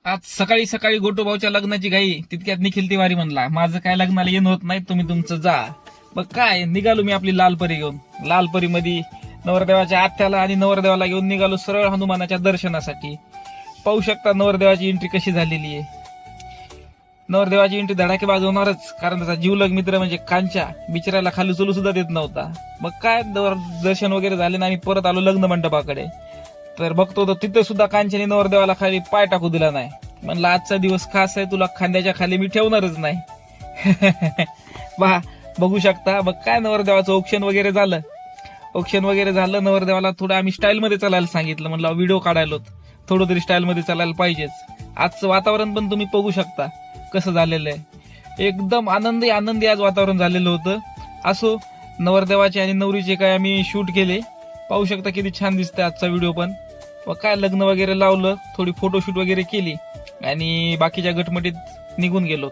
आज सकाळी सकाळी गोटूभाऊच्या लग्नाची घाई तितक्यात निखिल तिवारी म्हणला, माझं काय लग्नाला येणं होत नाही, तुम्ही तुमचं जा. मग काय निघालो मी आपली लालपरी घेऊन. लालपरी मध्ये नवरदेवाच्या आत्याला आणि नवरदेवाला घेऊन निघालो सरळ हनुमानाच्या दर्शनासाठी. पाहू शकता नवरदेवाची एंट्री कशी झालेली आहे. नवरदेवाची एंट्री धडाके वाजवणारच, कारण त्याचा जीवलग मित्र म्हणजे कांच्या बिचारायला खाली चलू सुद्धा देत नव्हता. मग काय दर्शन वगैरे झाले ना, आम्ही परत आलो लग्न मंडपाकडे. तर बघतो तर तिथं सुद्धा कांचनी नवरदेवाला खाली पाय टाकू दिला नाही. म्हणलं आजचा दिवस खास आहे, तुला खांद्याच्या खाली मी ठेवणारच नाही. बघू शकता. मग काय नवरदेवाचं औक्षण वगैरे झालं. नवरदेवाला थोडं आम्ही स्टाईलमध्ये चालायला सांगितलं. म्हणलं व्हिडिओ काढायला थोडं तरी स्टाईलमध्ये चालायला पाहिजेच. आजचं वातावरण पण तुम्ही बघू शकता कसं झालेलं आहे. एकदम आनंदी आज वातावरण झालेलं होतं. असो, नवरदेवाचे आणि नवरीचे काय आम्ही शूट केले. पाहू शकता किती छान दिसतंय आजचा व्हिडिओ पण. मग काय लग्न वगैरे लावलं, थोडी फोटोशूट वगैरे केली आणि बाकीच्या गटमटीत निघून गेलो.